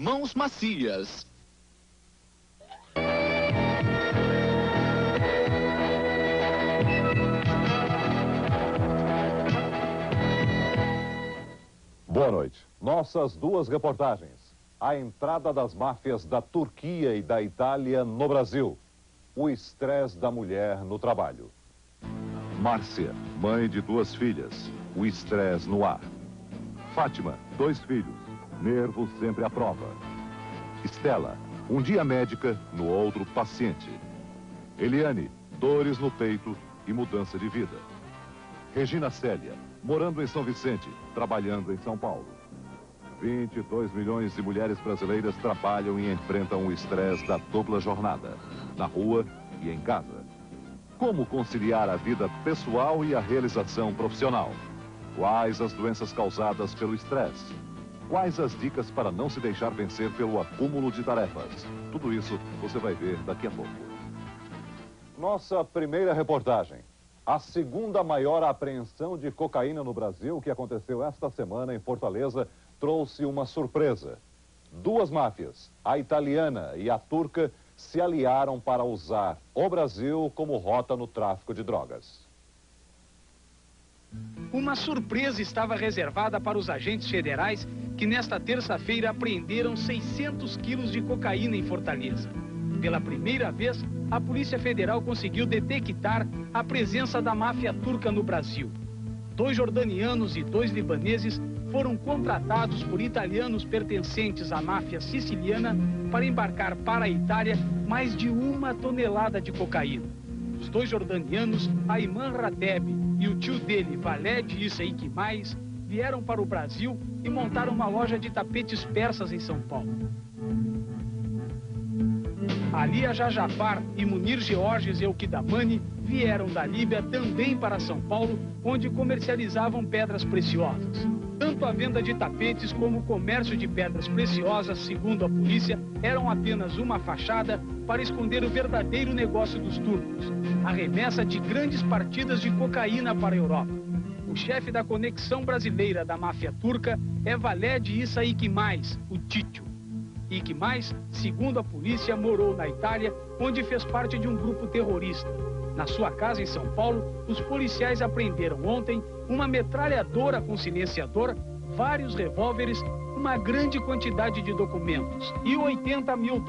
Mãos Macias. Boa noite. Nossas duas reportagens. A entrada das máfias da Turquia e da Itália no Brasil. O estresse da mulher no trabalho. Márcia, mãe de 2 filhas. O estresse no ar. Fátima, 2 filhos. Nervos sempre à prova. Estela, um dia médica, no outro paciente. Eliane, dores no peito e mudança de vida. Regina Célia, morando em São Vicente, trabalhando em São Paulo. 22 milhões de mulheres brasileiras trabalham e enfrentam o estresse da dupla jornada, na rua e em casa. Como conciliar a vida pessoal e a realização profissional? Quais as doenças causadas pelo estresse? Quais as dicas para não se deixar vencer pelo acúmulo de tarefas? Tudo isso você vai ver daqui a pouco. Nossa primeira reportagem. A segunda maior apreensão de cocaína no Brasil, que aconteceu esta semana em Fortaleza, trouxe uma surpresa. 2 máfias, a italiana e a turca, se aliaram para usar o Brasil como rota no tráfico de drogas. Uma surpresa estava reservada para os agentes federais que nesta terça-feira apreenderam 600 quilos de cocaína em Fortaleza. Pela primeira vez, a Polícia Federal conseguiu detectar a presença da máfia turca no Brasil. 2 jordanianos e 2 libaneses foram contratados por italianos pertencentes à máfia siciliana para embarcar para a Itália mais de 1 tonelada de cocaína. Os 2 jordanianos, Ayman Rateb e o tio dele, Valed Issa Ikmais, vieram para o Brasil e montaram uma loja de tapetes persas em São Paulo. Alia Jajapar e Munir Georges Eukidamani vieram da Líbia também para São Paulo, onde comercializavam pedras preciosas. Tanto a venda de tapetes como o comércio de pedras preciosas, segundo a polícia, eram apenas uma fachada para esconder o verdadeiro negócio dos turcos, a remessa de grandes partidas de cocaína para a Europa. O chefe da conexão brasileira da máfia turca é Valed Issa Ikmais, o Títio. Ikmais, segundo a polícia, morou na Itália, onde fez parte de um grupo terrorista. Na sua casa em São Paulo, os policiais apreenderam ontem uma metralhadora com silenciador, vários revólveres, uma grande quantidade de documentos e $80 mil.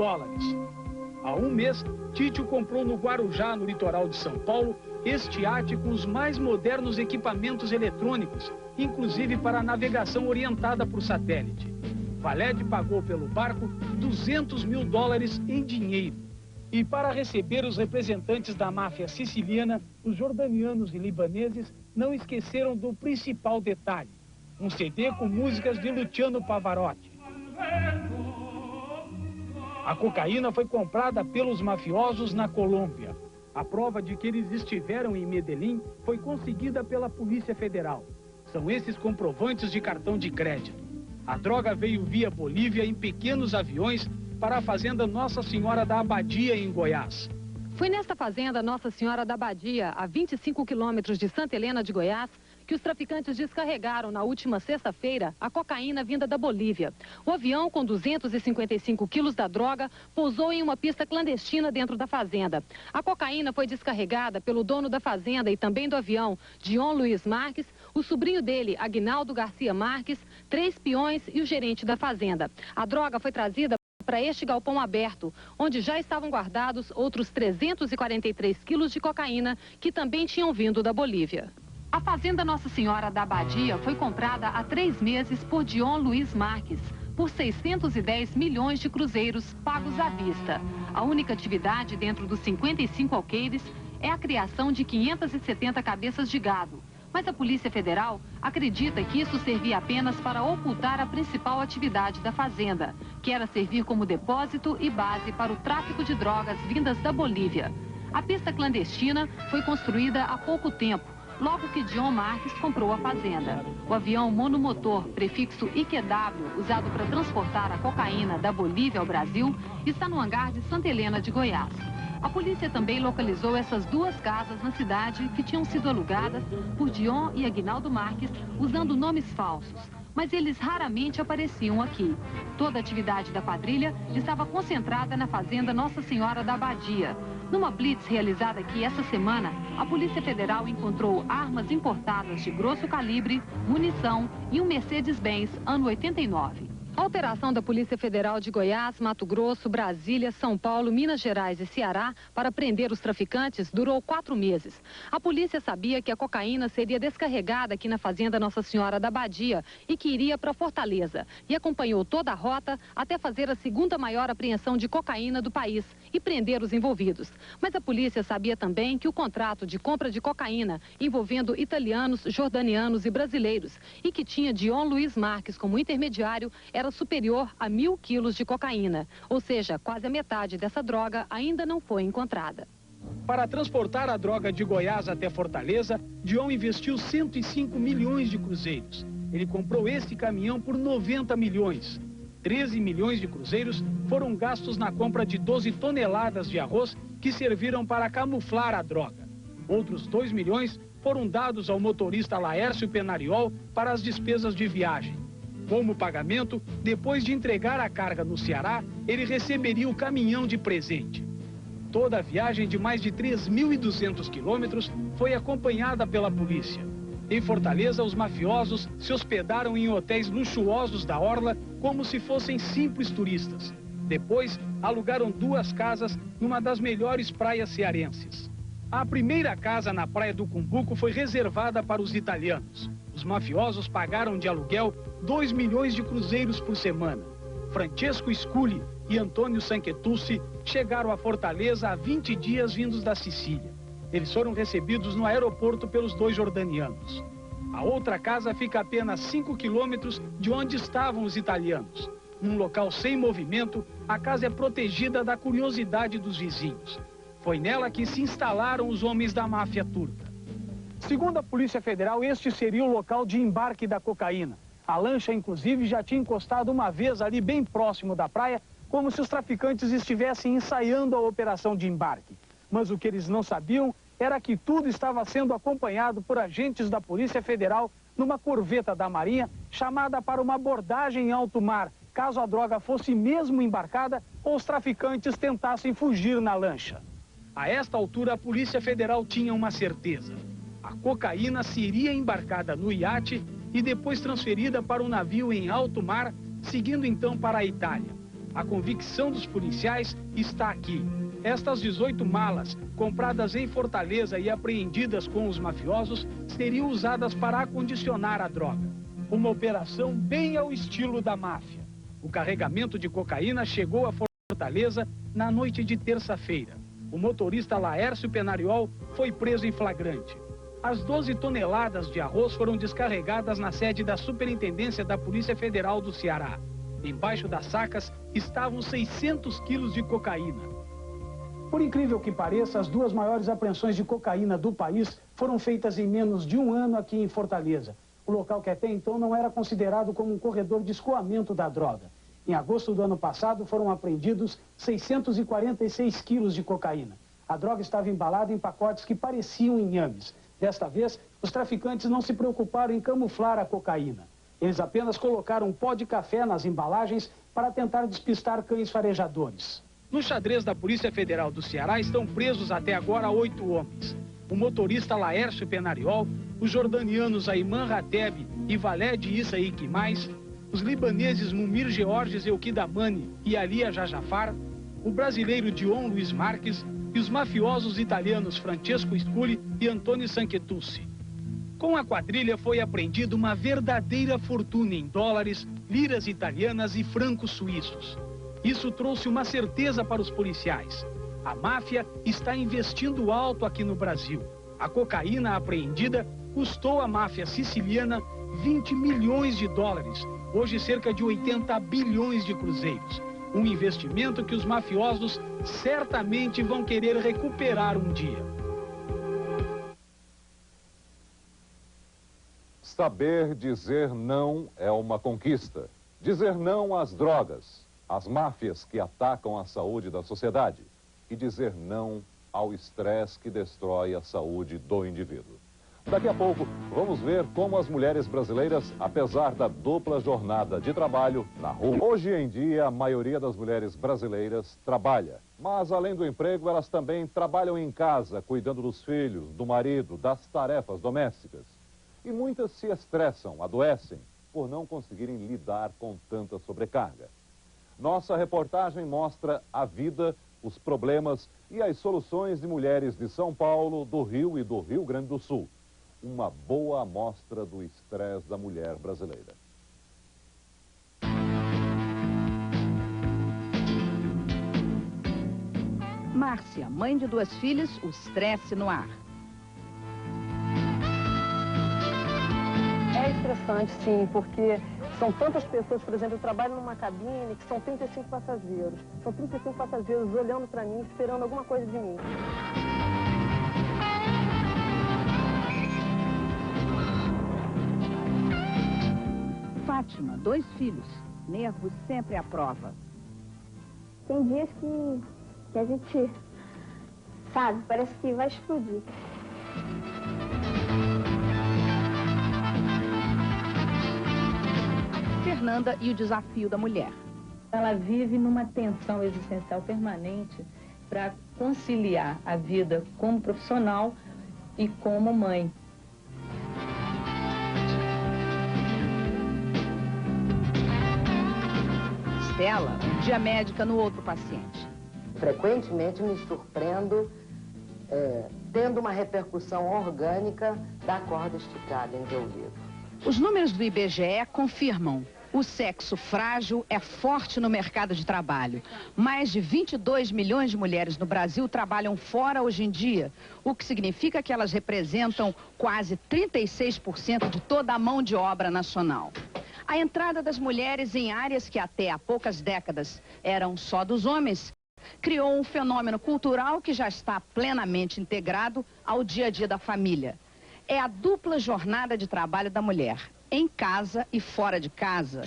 Há um mês, Títio comprou no Guarujá, no litoral de São Paulo, este iate com os mais modernos equipamentos eletrônicos, inclusive para navegação orientada por satélite. Valed pagou pelo barco $200 mil em dinheiro. E para receber os representantes da máfia siciliana, os jordanianos e libaneses não esqueceram do principal detalhe: um CD com músicas de Luciano Pavarotti. A cocaína foi comprada pelos mafiosos na Colômbia. A prova de que eles estiveram em Medellín foi conseguida pela Polícia Federal. São esses comprovantes de cartão de crédito. A droga veio via Bolívia em pequenos aviões para a fazenda Nossa Senhora da Abadia, em Goiás. Foi nesta fazenda Nossa Senhora da Abadia, a 25 quilômetros de Santa Helena de Goiás, que os traficantes descarregaram na última sexta-feira a cocaína vinda da Bolívia. O avião, com 255 quilos da droga, pousou em uma pista clandestina dentro da fazenda. A cocaína foi descarregada pelo dono da fazenda e também do avião, Dion Luiz Marques, o sobrinho dele, Aguinaldo Garcia Marques, 3 peões e o gerente da fazenda. A droga foi trazida para este galpão aberto, onde já estavam guardados outros 343 quilos de cocaína que também tinham vindo da Bolívia. A fazenda Nossa Senhora da Abadia foi comprada há 3 meses por Dion Luiz Marques, por 610 milhões de cruzeiros pagos à vista. A única atividade dentro dos 55 alqueires é a criação de 570 cabeças de gado. Mas a Polícia Federal acredita que isso servia apenas para ocultar a principal atividade da fazenda, que era servir como depósito e base para o tráfico de drogas vindas da Bolívia. A pista clandestina foi construída há pouco tempo, logo que Dion Marques comprou a fazenda. O avião monomotor, prefixo IQW, usado para transportar a cocaína da Bolívia ao Brasil, está no hangar de Santa Helena de Goiás. A polícia também localizou essas 2 casas na cidade que tinham sido alugadas por Dion e Aguinaldo Marques usando nomes falsos. mas eles raramente apareciam aqui. Toda a atividade da quadrilha estava concentrada na fazenda Nossa Senhora da Abadia. Numa blitz realizada aqui essa semana, a Polícia Federal encontrou armas importadas de grosso calibre, munição e um Mercedes-Benz ano 89. A operação da Polícia Federal de Goiás, Mato Grosso, Brasília, São Paulo, Minas Gerais e Ceará para prender os traficantes durou 4 meses. A polícia sabia que a cocaína seria descarregada aqui na fazenda Nossa Senhora da Abadia e que iria para Fortaleza. E acompanhou toda a rota até fazer a segunda maior apreensão de cocaína do país e prender os envolvidos. Mas a polícia sabia também que o contrato de compra de cocaína envolvendo italianos, jordanianos e brasileiros e que tinha Dion Luiz Marques como intermediário era superior a 1.000 quilos de cocaína, ou seja, quase a metade dessa droga ainda não foi encontrada. Para transportar a droga de Goiás até Fortaleza, Dion investiu 105 milhões de cruzeiros. Ele comprou este caminhão por 90 milhões. 13 milhões de cruzeiros foram gastos na compra de 12 toneladas de arroz que serviram para camuflar a droga. Outros 2 milhões foram dados ao motorista Laércio Penariol para as despesas de viagem. Como pagamento, depois de entregar a carga no Ceará, ele receberia o caminhão de presente. Toda a viagem de mais de 3.200 quilômetros foi acompanhada pela polícia. Em Fortaleza, os mafiosos se hospedaram em hotéis luxuosos da orla como se fossem simples turistas. Depois, alugaram 2 casas numa das melhores praias cearenses. A primeira casa na Praia do Cumbuco foi reservada para os italianos. Os mafiosos pagaram de aluguel 2 milhões de cruzeiros por semana. Francesco Sculi e Antônio Sanchetucci chegaram a Fortaleza há 20 dias vindos da Sicília. Eles foram recebidos no aeroporto pelos 2 jordanianos. A outra casa fica a apenas 5 quilômetros de onde estavam os italianos. Num local sem movimento, a casa é protegida da curiosidade dos vizinhos. Foi nela que se instalaram os homens da máfia turca. Segundo a Polícia Federal, este seria o local de embarque da cocaína. A lancha, inclusive, já tinha encostado uma vez ali bem próximo da praia, como se os traficantes estivessem ensaiando a operação de embarque. Mas o que eles não sabiam era que tudo estava sendo acompanhado por agentes da Polícia Federal numa corveta da Marinha, chamada para uma abordagem em alto mar, caso a droga fosse mesmo embarcada ou os traficantes tentassem fugir na lancha. A esta altura, a Polícia Federal tinha uma certeza. A cocaína seria embarcada no iate e depois transferida para um navio em alto mar, seguindo então para a Itália. A convicção dos policiais está aqui. Estas 18 malas, compradas em Fortaleza e apreendidas com os mafiosos, seriam usadas para acondicionar a droga. Uma operação bem ao estilo da máfia. O carregamento de cocaína chegou a Fortaleza na noite de terça-feira. O motorista Laércio Penariol foi preso em flagrante. As 12 toneladas de arroz foram descarregadas na sede da Superintendência da Polícia Federal do Ceará. Embaixo das sacas estavam 600 quilos de cocaína. Por incrível que pareça, as 2 maiores apreensões de cocaína do país foram feitas em menos de 1 ano aqui em Fortaleza. O local que até então não era considerado como um corredor de escoamento da droga. Em agosto do ano passado foram apreendidos 646 quilos de cocaína. A droga estava embalada em pacotes que pareciam inhames. Desta vez, os traficantes não se preocuparam em camuflar a cocaína. Eles apenas colocaram um pó de café nas embalagens para tentar despistar cães farejadores. No xadrez da Polícia Federal do Ceará estão presos até agora 8 homens. O motorista Laércio Penariol, os jordanianos Ayman Rateb e Valed Issa Iquimais, os libaneses Mumir Georges Eukidamani e Alia Jajafar, o brasileiro Dion Luiz Marques e os mafiosos italianos Francesco Sculi e Antônio Sanchetucci. Com a quadrilha foi apreendida uma verdadeira fortuna em dólares, liras italianas e francos suíços. Isso trouxe uma certeza para os policiais. A máfia está investindo alto aqui no Brasil. A cocaína apreendida custou à máfia siciliana 20 milhões de dólares, hoje cerca de 80 bilhões de cruzeiros. Um investimento que os mafiosos certamente vão querer recuperar um dia. Saber dizer não é uma conquista. Dizer não às drogas, às máfias que atacam a saúde da sociedade e dizer não ao estresse que destrói a saúde do indivíduo. Daqui a pouco, vamos ver como as mulheres brasileiras, apesar da dupla jornada de trabalho na rua. Hoje em dia, a maioria das mulheres brasileiras trabalha. Mas, além do emprego, elas também trabalham em casa, cuidando dos filhos, do marido, das tarefas domésticas. E muitas se estressam, adoecem, por não conseguirem lidar com tanta sobrecarga. Nossa reportagem mostra a vida, os problemas e as soluções de mulheres de São Paulo, do Rio e do Rio Grande do Sul. Uma boa amostra do estresse da mulher brasileira. Márcia, mãe de 2 filhas, o estresse no ar. É estressante, sim, porque são tantas pessoas, por exemplo, eu trabalho numa cabine que são 35 passageiros. São 35 passageiros olhando para mim, esperando alguma coisa de mim. Fátima, 2 filhos, nervos sempre à prova. Tem dias que a gente, sabe, parece que vai explodir. Fernanda e o desafio da mulher. Ela vive numa tensão existencial permanente para conciliar a vida como profissional e como mãe. Estela, um dia médica no outro paciente. Frequentemente me surpreendo tendo uma repercussão orgânica da corda esticada em que eu vivo. Os números do IBGE confirmam. O sexo frágil é forte no mercado de trabalho. Mais de 22 milhões de mulheres no Brasil trabalham fora hoje em dia, o que significa que elas representam quase 36% de toda a mão de obra nacional. A entrada das mulheres em áreas que até há poucas décadas eram só dos homens, criou um fenômeno cultural que já está plenamente integrado ao dia a dia da família. É a dupla jornada de trabalho da mulher, em casa e fora de casa.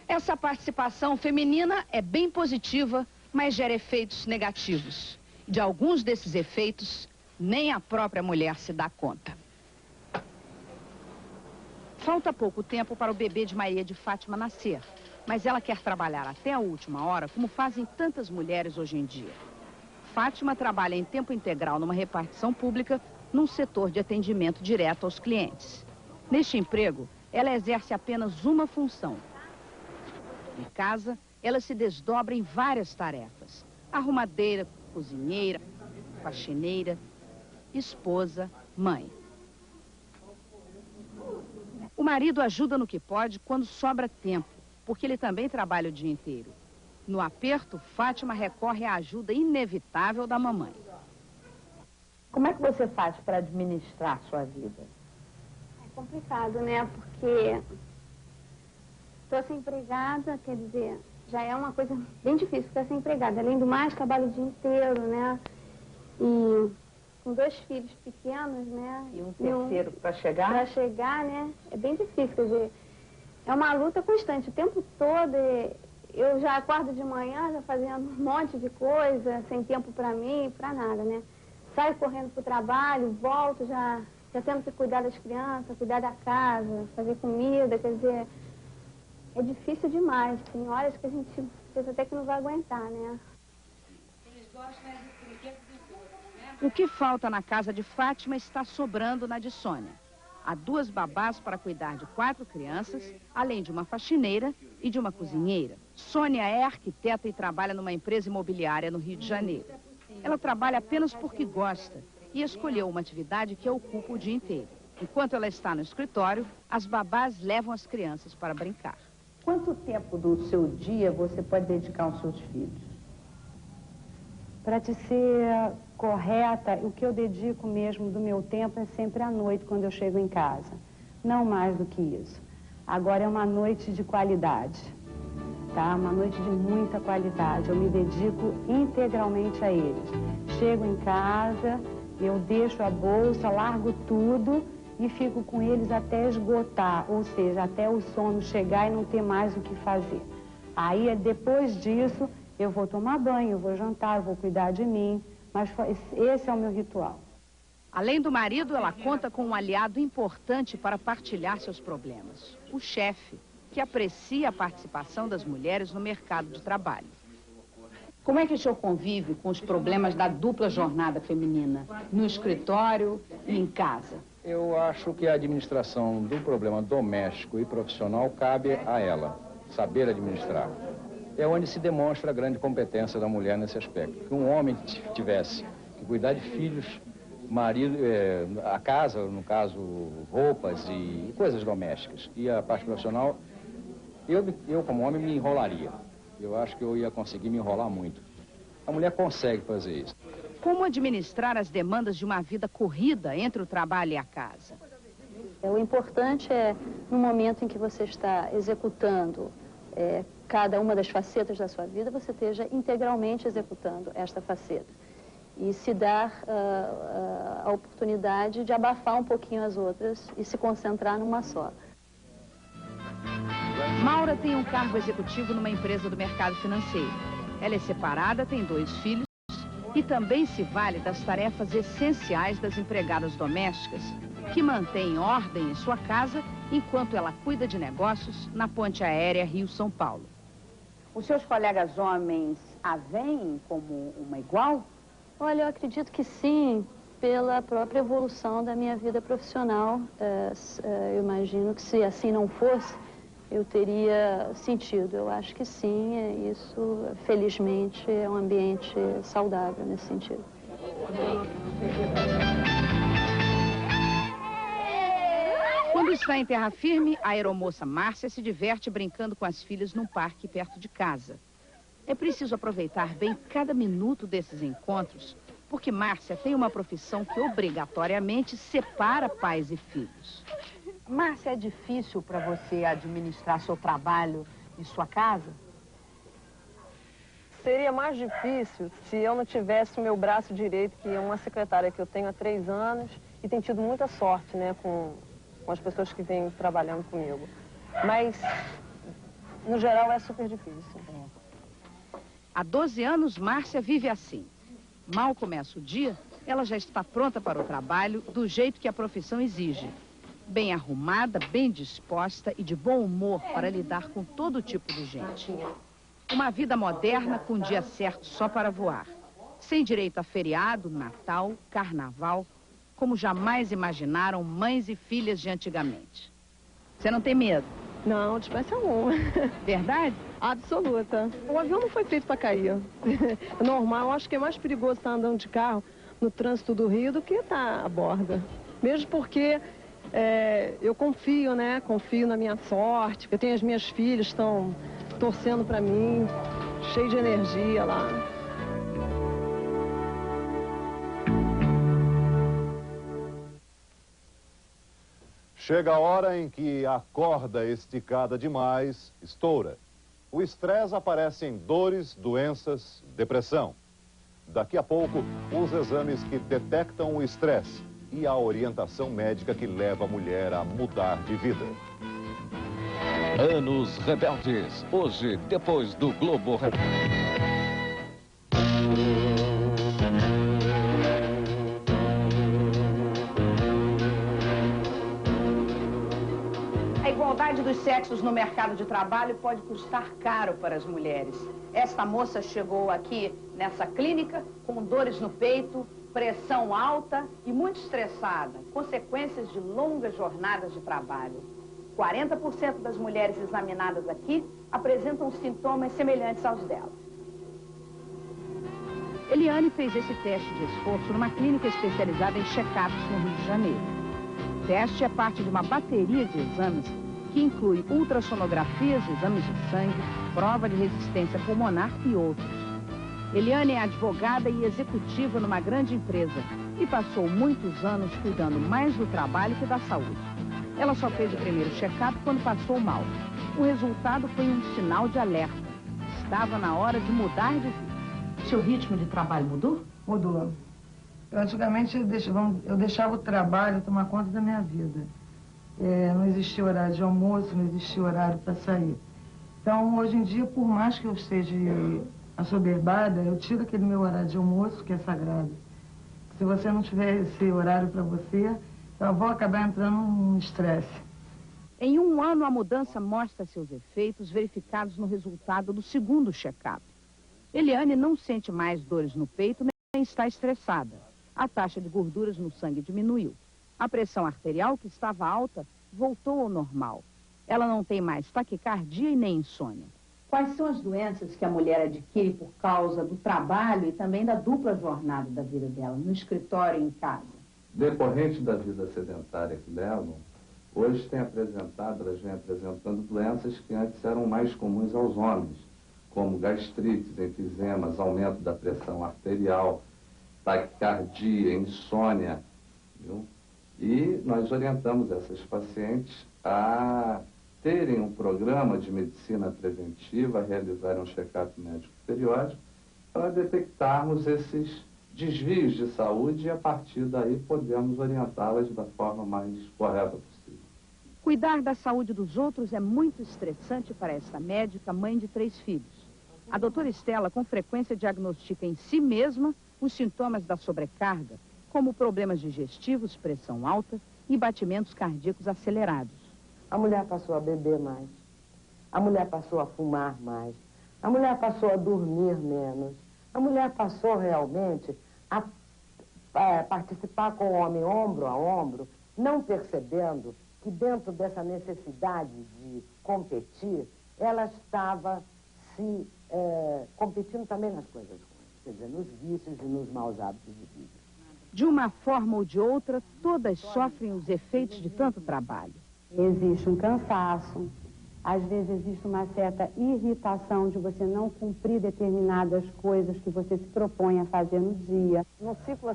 Essa participação feminina é bem positiva, mas gera efeitos negativos. De alguns desses efeitos, nem a própria mulher se dá conta. Falta pouco tempo para o bebê de Maria de Fátima nascer, mas ela quer trabalhar até a última hora, como fazem tantas mulheres hoje em dia. Fátima trabalha em tempo integral numa repartição pública, num setor de atendimento direto aos clientes. Neste emprego, ela exerce apenas uma função. Em casa, ela se desdobra em várias tarefas. Arrumadeira, cozinheira, faxineira, esposa, mãe. O marido ajuda no que pode quando sobra tempo, porque ele também trabalha o dia inteiro. No aperto, Fátima recorre à ajuda inevitável da mamãe. Como é que você faz para administrar a sua vida? É complicado, né? Porque estou sem empregada, quer dizer, já é uma coisa bem difícil ficar sem empregada. Além do mais, trabalho o dia inteiro, né? E com 2 filhos pequenos, né? E um terceiro para chegar? Para chegar, né? É bem difícil, quer dizer, é uma luta constante o tempo todo. Eu já acordo de manhã, já fazendo um monte de coisa, sem tempo para mim, para nada, né? Saio correndo para o trabalho, volto, já tendo que cuidar das crianças, cuidar da casa, fazer comida, quer dizer, é difícil demais. Tem horas que a gente pensa até que não vai aguentar, né? O que falta na casa de Fátima está sobrando na de Sônia. Há 2 babás para cuidar de 4 crianças, além de uma faxineira e de uma cozinheira. Sônia é arquiteta e trabalha numa empresa imobiliária no Rio de Janeiro. Ela trabalha apenas porque gosta e escolheu uma atividade que ocupa o dia inteiro. Enquanto ela está no escritório, as babás levam as crianças para brincar. Quanto tempo do seu dia você pode dedicar aos seus filhos? Para te ser correta, o que eu dedico mesmo do meu tempo é sempre à noite, quando eu chego em casa. Não mais do que isso. Agora é uma noite de qualidade, tá? Uma noite de muita qualidade. Eu me dedico integralmente a eles. Chego em casa, eu deixo a bolsa, largo tudo e fico com eles até esgotar, ou seja, até o sono chegar e não ter mais o que fazer. Aí, depois disso, eu vou tomar banho, eu vou jantar, eu vou cuidar de mim, mas esse é o meu ritual. Além do marido, ela conta com um aliado importante para partilhar seus problemas. O chefe, que aprecia a participação das mulheres no mercado de trabalho. Como é que o senhor convive com os problemas da dupla jornada feminina, no escritório e em casa? Eu acho que a administração do problema doméstico e profissional cabe a ela, saber administrar. É onde se demonstra a grande competência da mulher nesse aspecto. Que um homem tivesse que cuidar de filhos, marido, a casa, no caso, roupas e coisas domésticas, e a parte profissional, eu como homem me enrolaria. Eu acho que eu ia conseguir me enrolar muito. A mulher consegue fazer isso. Como administrar as demandas de uma vida corrida entre o trabalho e a casa? O importante é, no momento em que você está executando cada uma das facetas da sua vida, você esteja integralmente executando esta faceta. E se dar a oportunidade de abafar um pouquinho as outras e se concentrar numa só. Maura tem um cargo executivo numa empresa do mercado financeiro. Ela é separada, tem 2 filhos e também se vale das tarefas essenciais das empregadas domésticas, que mantêm ordem em sua casa enquanto ela cuida de negócios na ponte aérea Rio-São Paulo. Os seus colegas homens a veem como uma igual? Olha, eu acredito que sim, pela própria evolução da minha vida profissional. Eu imagino que se assim não fosse, eu teria sentido. Eu acho que sim, isso, felizmente, é um ambiente saudável nesse sentido. Quando está em terra firme, a aeromoça Márcia se diverte brincando com as filhas num parque perto de casa. É preciso aproveitar bem cada minuto desses encontros, porque Márcia tem uma profissão que obrigatoriamente separa pais e filhos. Márcia, é difícil para você administrar seu trabalho e sua casa? Seria mais difícil se eu não tivesse o meu braço direito, que é uma secretária que eu tenho há 3 anos, e tem tido muita sorte, né, com as pessoas que vêm trabalhando comigo. Mas, no geral, é super difícil. Há 12 anos, Márcia vive assim. Mal começa o dia, ela já está pronta para o trabalho do jeito que a profissão exige. Bem arrumada, bem disposta e de bom humor para lidar com todo tipo de gente. Uma vida moderna com dia certo só para voar. Sem direito a feriado, Natal, Carnaval, como jamais imaginaram mães e filhas de antigamente. Você não tem medo? Não, de espécie alguma. Verdade? Absoluta. O avião não foi feito para cair. É normal, eu acho que é mais perigoso estar andando de carro no trânsito do Rio do que estar a bordo. Mesmo porque eu confio, né? Confio na minha sorte. Eu tenho as minhas filhas que estão torcendo para mim, cheio de energia lá. Chega a hora em que a corda esticada demais estoura. O estresse aparece em dores, doenças, depressão. Daqui a pouco, os exames que detectam o estresse e a orientação médica que leva a mulher a mudar de vida. Anos Rebeldes, hoje, depois do Globo Repórter. A igualdade dos sexos no mercado de trabalho pode custar caro para as mulheres. Esta moça chegou aqui nessa clínica com dores no peito, pressão alta e muito estressada, consequências de longas jornadas de trabalho. 40% das mulheres examinadas aqui apresentam sintomas semelhantes aos dela. Eliane fez esse teste de esforço numa clínica especializada em check-ups no Rio de Janeiro. O teste é parte de uma bateria de exames que inclui ultrassonografias, exames de sangue, prova de resistência pulmonar e outros. Eliane é advogada e executiva numa grande empresa e passou muitos anos cuidando mais do trabalho que da saúde. Ela só fez o primeiro check-up quando passou mal. O resultado foi um sinal de alerta. Estava na hora de mudar de vida. Seu ritmo de trabalho mudou? Mudou. Antigamente eu deixava o trabalho tomar conta da minha vida. Não existia horário de almoço, não existia horário para sair. Então, hoje em dia, por mais que eu esteja assoberbada, eu tiro aquele meu horário de almoço, que é sagrado, Se você não tiver esse horário para você, eu vou acabar entrando num estresse. Em um ano, a mudança mostra seus efeitos verificados no resultado do segundo check-up. Eliane não sente mais dores no peito nem está estressada. A taxa de gorduras no sangue diminuiu. A pressão arterial, que estava alta, voltou ao normal. Ela não tem mais taquicardia e nem insônia. Quais são as doenças que a mulher adquire por causa do trabalho e também da dupla jornada da vida dela, no escritório e em casa? Decorrente da vida sedentária que levam, hoje elas vêm apresentando doenças que antes eram mais comuns aos homens, como gastrites, enfisemas, aumento da pressão arterial, taquicardia, insônia, viu? E nós orientamos essas pacientes a terem um programa de medicina preventiva, realizarem um check-up médico periódico, para detectarmos esses desvios de saúde e, a partir daí, podemos orientá-las da forma mais correta possível. Cuidar da saúde dos outros é muito estressante para esta médica, mãe de 3 filhos. A doutora Estela, com frequência, diagnostica em si mesma os sintomas da sobrecarga, como problemas digestivos, pressão alta e batimentos cardíacos acelerados. A mulher passou a beber mais, a mulher passou a fumar mais, a mulher passou a dormir menos, a mulher passou realmente a participar com o homem ombro a ombro, não percebendo que dentro dessa necessidade de competir, ela estava se competindo também nas coisas ruins, quer dizer, nos vícios e nos maus hábitos de vida. De uma forma ou de outra, todas sofrem os efeitos de tanto trabalho. Existe um cansaço, às vezes existe uma certa irritação de você não cumprir determinadas coisas que você se propõe a fazer no dia. No ciclo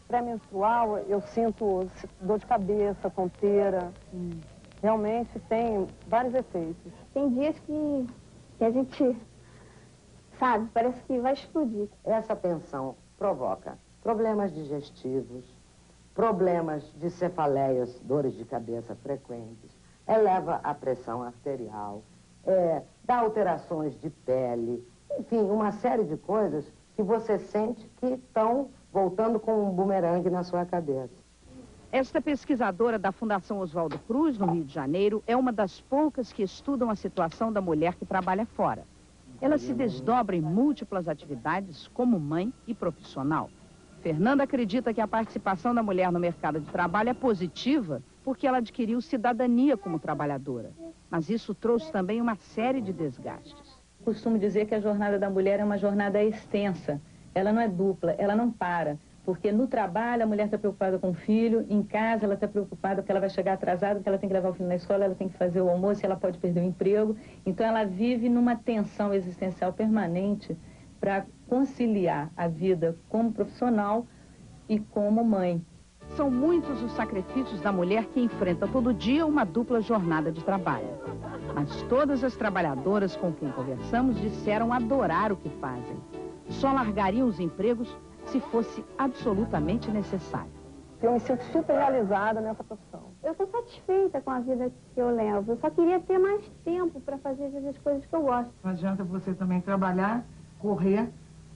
pré-menstrual, eu sinto dor de cabeça, tonteira. Realmente tem vários efeitos. Tem dias que a gente, sabe, parece que vai explodir. Essa tensão provoca problemas digestivos, problemas de cefaleias, dores de cabeça frequentes, eleva a pressão arterial, dá alterações de pele, enfim, uma série de coisas que você sente que estão voltando com um bumerangue na sua cabeça. Esta pesquisadora da Fundação Oswaldo Cruz, no Rio de Janeiro, é uma das poucas que estudam a situação da mulher que trabalha fora. Ela se desdobra em múltiplas atividades como mãe e profissional. Fernanda acredita que a participação da mulher no mercado de trabalho é positiva porque ela adquiriu cidadania como trabalhadora. Mas isso trouxe também uma série de desgastes. Costumo dizer que a jornada da mulher é uma jornada extensa. Ela não é dupla, ela não para. Porque no trabalho a mulher está preocupada com o filho, em casa ela está preocupada porque ela vai chegar atrasada, porque ela tem que levar o filho na escola, ela tem que fazer o almoço e ela pode perder o emprego. Então ela vive numa tensão existencial permanente para conciliar a vida como profissional e como mãe. São muitos os sacrifícios da mulher que enfrenta todo dia uma dupla jornada de trabalho. Mas todas as trabalhadoras com quem conversamos disseram adorar o que fazem. Só largariam os empregos se fosse absolutamente necessário. Eu me sinto super realizada nessa profissão. Eu estou satisfeita com a vida que eu levo. Eu só queria ter mais tempo para fazer as coisas que eu gosto. Não adianta você também trabalhar, correr,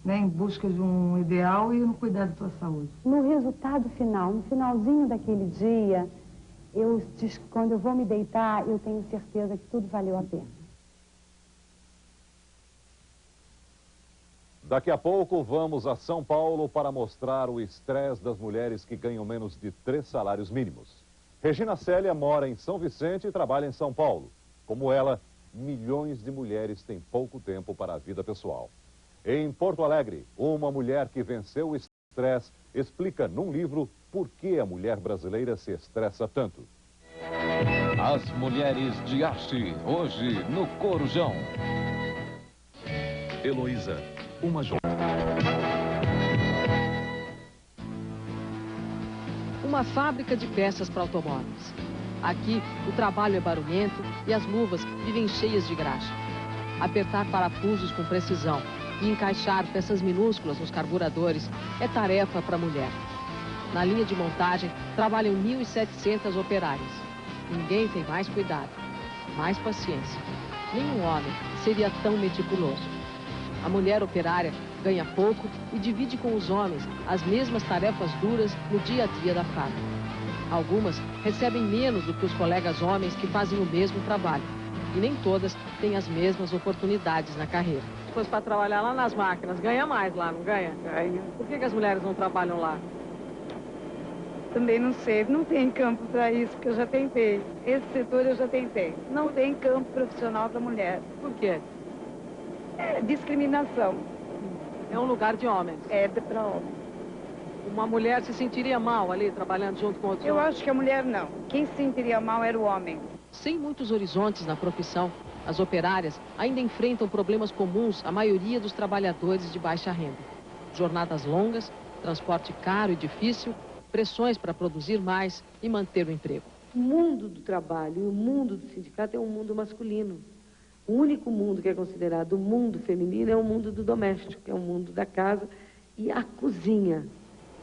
né, em busca de um ideal e não cuidar da tua saúde. No resultado final, no finalzinho daquele dia, quando eu vou me deitar, eu tenho certeza que tudo valeu a pena. Daqui a pouco vamos a São Paulo para mostrar o estresse das mulheres que ganham menos de 3 salários mínimos. Regina Célia mora em São Vicente e trabalha em São Paulo. Como ela, milhões de mulheres têm pouco tempo para a vida pessoal. Em Porto Alegre, uma mulher que venceu o estresse explica num livro por que a mulher brasileira se estressa tanto. As mulheres de arte, hoje no Corujão. Heloísa, uma jovem. Uma fábrica de peças para automóveis. Aqui, o trabalho é barulhento e as luvas vivem cheias de graxa. Apertar parafusos com precisão e encaixar peças minúsculas nos carburadores é tarefa para a mulher. Na linha de montagem, trabalham 1.700 operárias. Ninguém tem mais cuidado, mais paciência. Nenhum homem seria tão meticuloso. A mulher operária ganha pouco e divide com os homens as mesmas tarefas duras no dia a dia da fábrica. Algumas recebem menos do que os colegas homens que fazem o mesmo trabalho. E nem todas têm as mesmas oportunidades na carreira. Se fosse para trabalhar lá nas máquinas, ganha mais lá, não ganha? Ganha. Por que as mulheres não trabalham lá? Também não sei, não tem campo para isso, porque eu já tentei. Esse setor eu já tentei. Não tem campo profissional para mulher. Por quê? É discriminação. É um lugar de homens? É para homens. Uma mulher se sentiria mal ali, trabalhando junto com outros homens? Eu acho que a mulher não. Quem se sentiria mal era o homem. Sem muitos horizontes na profissão, as operárias ainda enfrentam problemas comuns à maioria dos trabalhadores de baixa renda. Jornadas longas, transporte caro e difícil, pressões para produzir mais e manter o emprego. O mundo do trabalho e o mundo do sindicato é um mundo masculino. O único mundo que é considerado o mundo feminino é o mundo do doméstico, que é o mundo da casa e a cozinha.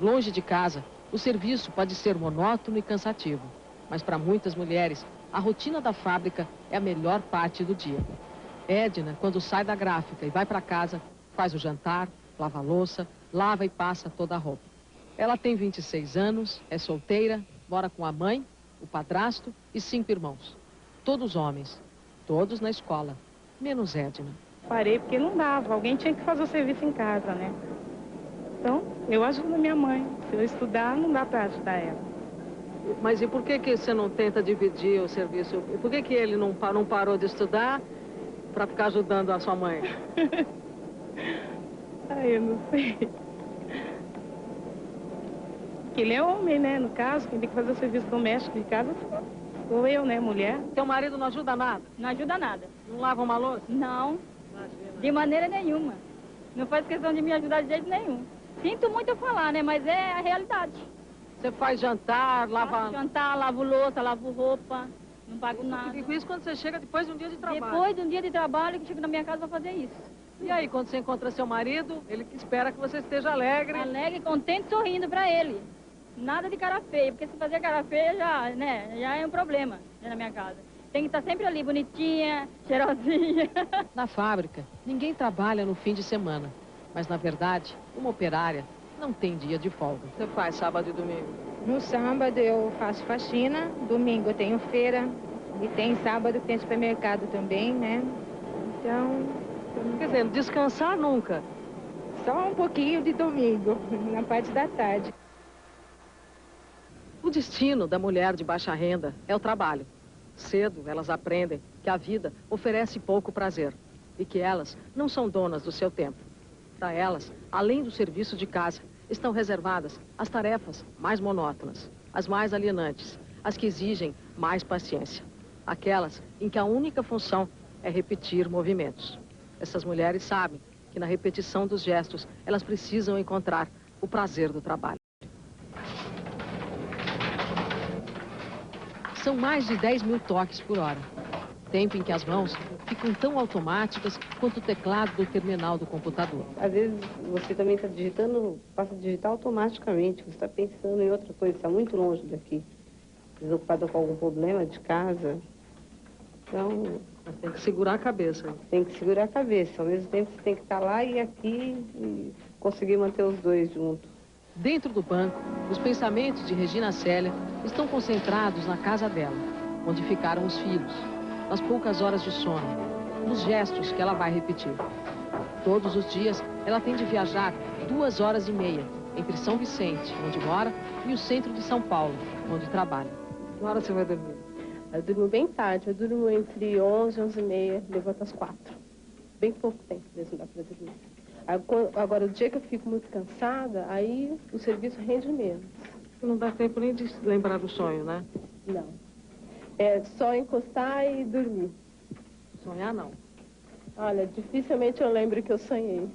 Longe de casa, o serviço pode ser monótono e cansativo, mas para muitas mulheres, a rotina da fábrica é a melhor parte do dia. Edna, quando sai da gráfica e vai para casa, faz o jantar, lava a louça, lava e passa toda a roupa. Ela tem 26 anos, é solteira, mora com a mãe, o padrasto e 5 irmãos. Todos homens, todos na escola, menos Edna. Parei porque não dava, alguém tinha que fazer o serviço em casa, né? Então, eu ajudo a minha mãe. Se eu estudar, não dá para ajudar ela. Mas e por que você não tenta dividir o serviço? Por que ele não parou de estudar para ficar ajudando a sua mãe? Eu não sei. Porque ele é homem, né? No caso, quem tem que fazer o serviço doméstico de casa sou eu, né? Mulher. Teu marido não ajuda nada? Não ajuda nada. Não lava uma louça? Não. De maneira nenhuma. Não faz questão de me ajudar de jeito nenhum. Sinto muito eu falar, né? Mas é a realidade. Você faz jantar, lava... Faço jantar, lavo louça, lavo roupa, não pago nada. E isso quando você chega depois de um dia de trabalho? Depois de um dia de trabalho que chego na minha casa para fazer isso. E aí, quando você encontra seu marido, ele espera que você esteja alegre. Alegre, contente, sorrindo para ele. Nada de cara feia, porque se fazer cara feia já é um problema na minha casa. Tem que estar sempre ali, bonitinha, cheirosinha. Na fábrica, ninguém trabalha no fim de semana. Mas, na verdade, uma operária não tem dia de folga. Você faz sábado e domingo? No sábado eu faço faxina, domingo eu tenho feira e tem sábado que tem supermercado também, né? Então... Quer dizer, descansar nunca? Só um pouquinho de domingo, na parte da tarde. O destino da mulher de baixa renda é o trabalho. Cedo elas aprendem que a vida oferece pouco prazer e que elas não são donas do seu tempo. Para elas, além do serviço de casa, estão reservadas as tarefas mais monótonas, as mais alienantes, as que exigem mais paciência. Aquelas em que a única função é repetir movimentos. Essas mulheres sabem que na repetição dos gestos, elas precisam encontrar o prazer do trabalho. São mais de 10 mil toques por hora. Tempo em que as mãos ficam tão automáticas quanto o teclado do terminal do computador. Às vezes você também está digitando, passa a digitar automaticamente, você está pensando em outra coisa, está muito longe daqui. Desocupado com algum problema de casa. Então... Mas tem que segurar a cabeça. Tem que segurar a cabeça, ao mesmo tempo você tem que estar lá e aqui e conseguir manter os dois juntos. Dentro do banco, os pensamentos de Regina Célia estão concentrados na casa dela, onde ficaram os filhos, nas poucas horas de sono, nos gestos que ela vai repetir. Todos os dias, ela tem de viajar 2 horas e meia entre São Vicente, onde mora, e o centro de São Paulo, onde trabalha. Que hora você vai dormir? Eu durmo bem tarde, eu durmo entre 11 e 11h30, levanto às 4. Bem pouco tempo mesmo dá para dormir. Agora, o dia que eu fico muito cansada, aí o serviço rende menos. Não dá tempo nem de lembrar do sonho, né? Não. É só encostar e dormir. Sonhar, não. Olha, dificilmente eu lembro que eu sonhei.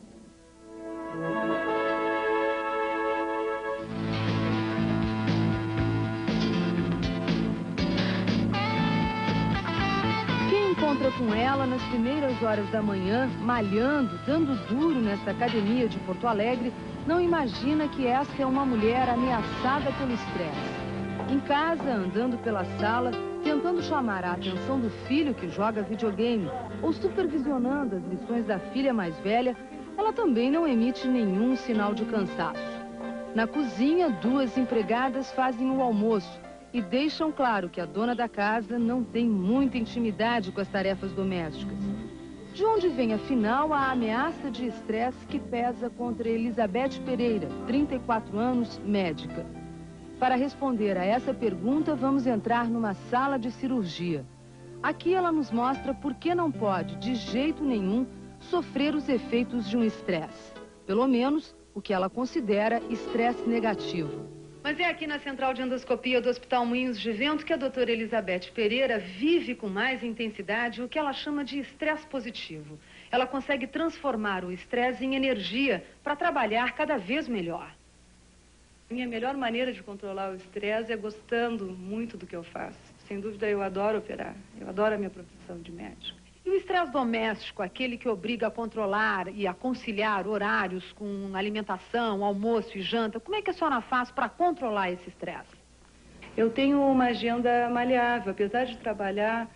Encontra com ela nas primeiras horas da manhã, malhando, dando duro nesta academia de Porto Alegre, não imagina que essa é uma mulher ameaçada pelo estresse. Em casa, andando pela sala, tentando chamar a atenção do filho que joga videogame, ou supervisionando as lições da filha mais velha, Ela também não emite nenhum sinal de cansaço. Na cozinha, 2 empregadas fazem o almoço e deixam claro que a dona da casa não tem muita intimidade com as tarefas domésticas. De onde vem, afinal, a ameaça de estresse que pesa contra Elizabeth Pereira, 34 anos, médica? Para responder a essa pergunta, vamos entrar numa sala de cirurgia. Aqui ela nos mostra por que não pode, de jeito nenhum, sofrer os efeitos de um estresse. Pelo menos, o que ela considera estresse negativo. Mas é aqui na central de endoscopia do Hospital Moinhos de Vento que a doutora Elizabeth Pereira vive com mais intensidade o que ela chama de estresse positivo. Ela consegue transformar o estresse em energia para trabalhar cada vez melhor. Minha melhor maneira de controlar o estresse é gostando muito do que eu faço. Sem dúvida, eu adoro operar. Eu adoro a minha profissão de médico. E o estresse doméstico, aquele que obriga a controlar e a conciliar horários com alimentação, almoço e janta, como é que a senhora faz para controlar esse estresse? Eu tenho uma agenda maleável. Apesar de trabalhar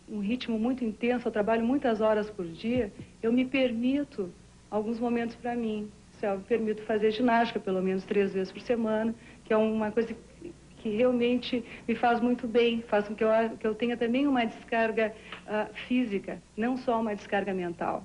um ritmo muito intenso, eu trabalho muitas horas por dia, eu me permito alguns momentos para mim. Eu me permito fazer ginástica pelo menos 3 vezes por semana, que é uma coisa que realmente me faz muito bem, faz com que eu tenha também uma descarga física, não só uma descarga mental.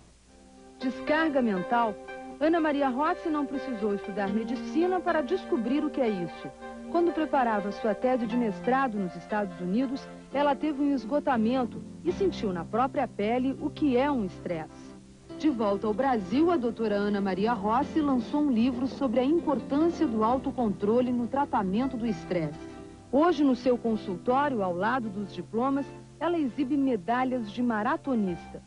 Descarga mental? Ana Maria Rossi não precisou estudar medicina para descobrir o que é isso. Quando preparava sua tese de mestrado nos Estados Unidos, ela teve um esgotamento e sentiu na própria pele o que é um estresse. De volta ao Brasil, a doutora Ana Maria Rossi lançou um livro sobre a importância do autocontrole no tratamento do estresse. Hoje, no seu consultório, ao lado dos diplomas, ela exibe medalhas de maratonista.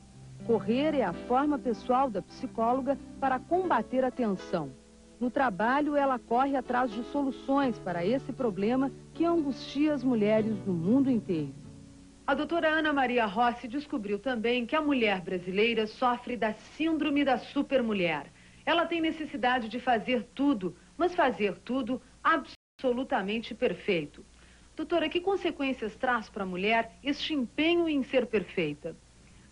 Correr é a forma pessoal da psicóloga para combater a tensão. No trabalho, ela corre atrás de soluções para esse problema que angustia as mulheres do mundo inteiro. A doutora Ana Maria Rossi descobriu também que a mulher brasileira sofre da síndrome da supermulher. Ela tem necessidade de fazer tudo, mas fazer tudo absolutamente perfeito. Doutora, que consequências traz para a mulher este empenho em ser perfeita?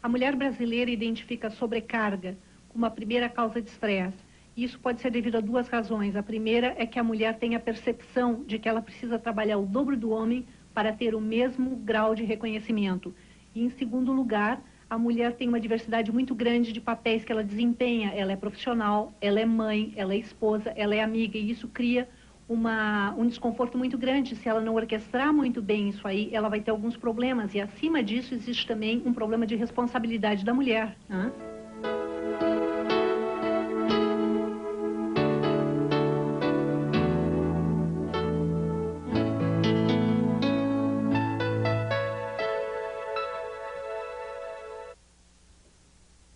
A mulher brasileira identifica a sobrecarga como a primeira causa de estresse. Isso pode ser devido a 2 razões. A primeira é que a mulher tem a percepção de que ela precisa trabalhar o dobro do homem para ter o mesmo grau de reconhecimento. E, em segundo lugar, a mulher tem uma diversidade muito grande de papéis que ela desempenha. Ela é profissional, ela é mãe, ela é esposa, ela é amiga, e isso cria um desconforto muito grande. Se ela não orquestrar muito bem isso aí, ela vai ter alguns problemas. E, acima disso, existe também um problema de responsabilidade da mulher.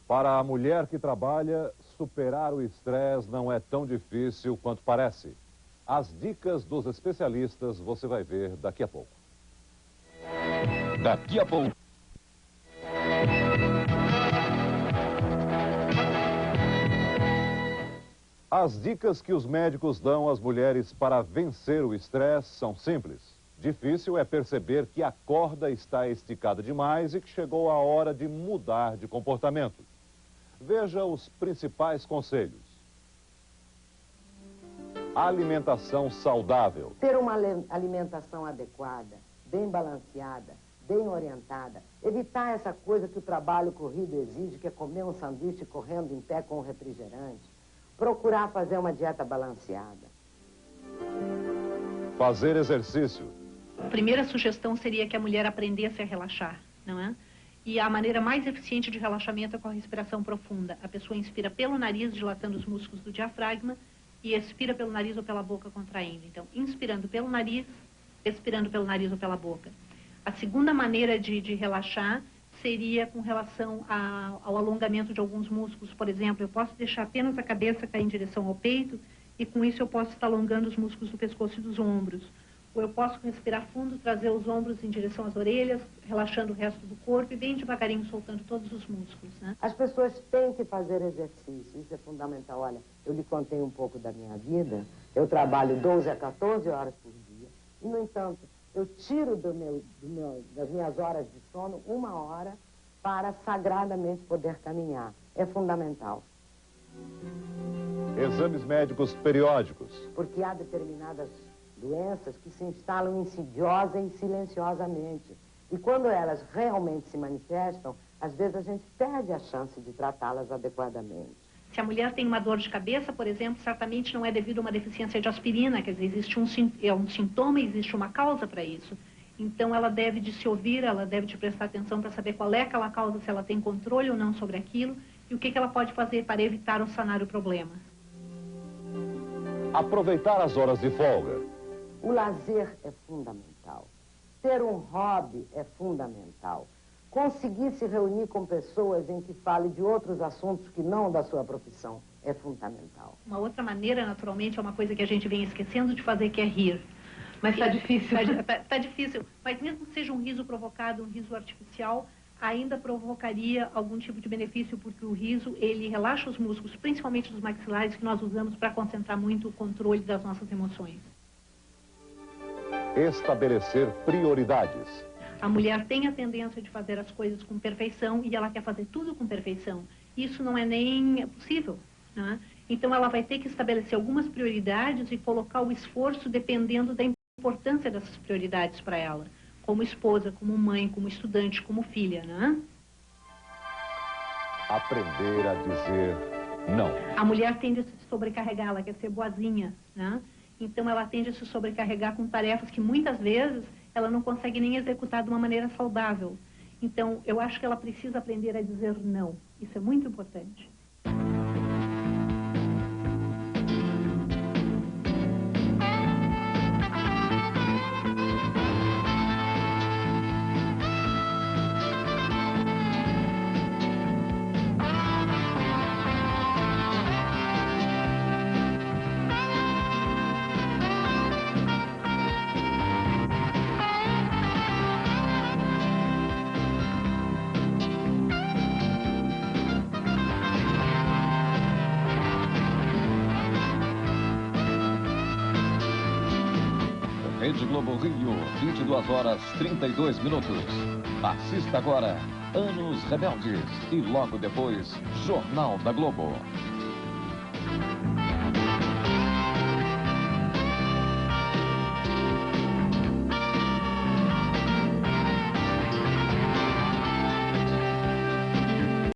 Para a mulher que trabalha, superar o estresse não é tão difícil quanto parece. As dicas dos especialistas você vai ver daqui a pouco. Daqui a pouco. As dicas que os médicos dão às mulheres para vencer o estresse são simples. Difícil é perceber que a corda está esticada demais e que chegou a hora de mudar de comportamento. Veja os principais conselhos. Alimentação saudável. Ter uma alimentação adequada, bem balanceada, bem orientada. Evitar essa coisa que o trabalho corrido exige, que é comer um sanduíche correndo em pé com um refrigerante. Procurar fazer uma dieta balanceada. Fazer exercício. A primeira sugestão seria que a mulher aprendesse a relaxar, não é? E a maneira mais eficiente de relaxamento é com a respiração profunda. A pessoa inspira pelo nariz, dilatando os músculos do diafragma, e expira pelo nariz ou pela boca, contraindo. Então, inspirando pelo nariz, expirando pelo nariz ou pela boca. A segunda maneira de relaxar seria com relação ao alongamento de alguns músculos. Por exemplo, eu posso deixar apenas a cabeça cair em direção ao peito, e com isso eu posso estar alongando os músculos do pescoço e dos ombros. Ou eu posso respirar fundo, trazer os ombros em direção às orelhas, relaxando o resto do corpo e bem devagarinho soltando todos os músculos, né? As pessoas têm que fazer exercício, isso é fundamental. Olha, eu lhe contei um pouco da minha vida, eu trabalho 12 a 14 horas por dia, e, no entanto, eu tiro das minhas horas de sono 1 hora para sagradamente poder caminhar. É fundamental. Exames médicos periódicos. Porque há determinadas doenças que se instalam insidiosa e silenciosamente. E quando elas realmente se manifestam, às vezes a gente perde a chance de tratá-las adequadamente. Se a mulher tem uma dor de cabeça, por exemplo, certamente não é devido a uma deficiência de aspirina, quer dizer, existe um sintoma, existe uma causa para isso. Então ela deve de se ouvir, ela deve de prestar atenção para saber qual é aquela causa, se ela tem controle ou não sobre aquilo, e o que ela pode fazer para evitar ou sanar o problema. Aproveitar as horas de folga. O lazer é fundamental. Ter um hobby é fundamental. Conseguir se reunir com pessoas em que fale de outros assuntos que não da sua profissão é fundamental. Uma outra maneira, naturalmente, é uma coisa que a gente vem esquecendo de fazer, que é rir. Mas está difícil. Está difícil. Mas mesmo que seja um riso provocado, um riso artificial, ainda provocaria algum tipo de benefício, porque o riso, ele relaxa os músculos, principalmente dos maxilares, que nós usamos para concentrar muito o controle das nossas emoções. Estabelecer prioridades. A mulher tem a tendência de fazer as coisas com perfeição e ela quer fazer tudo com perfeição. Isso não é nem possível, né? Então ela vai ter que estabelecer algumas prioridades e colocar o esforço dependendo da importância dessas prioridades para ela. Como esposa, como mãe, como estudante, como filha, né? Aprender a dizer não. A mulher tende a se sobrecarregar, ela quer ser boazinha, né? Então ela tende a se sobrecarregar com tarefas que muitas vezes ela não consegue nem executar de uma maneira saudável. Então eu acho que ela precisa aprender a dizer não. Isso é muito importante. Rede Globo Rio, 22 horas 32 minutos. Assista agora Anos Rebeldes e logo depois Jornal da Globo.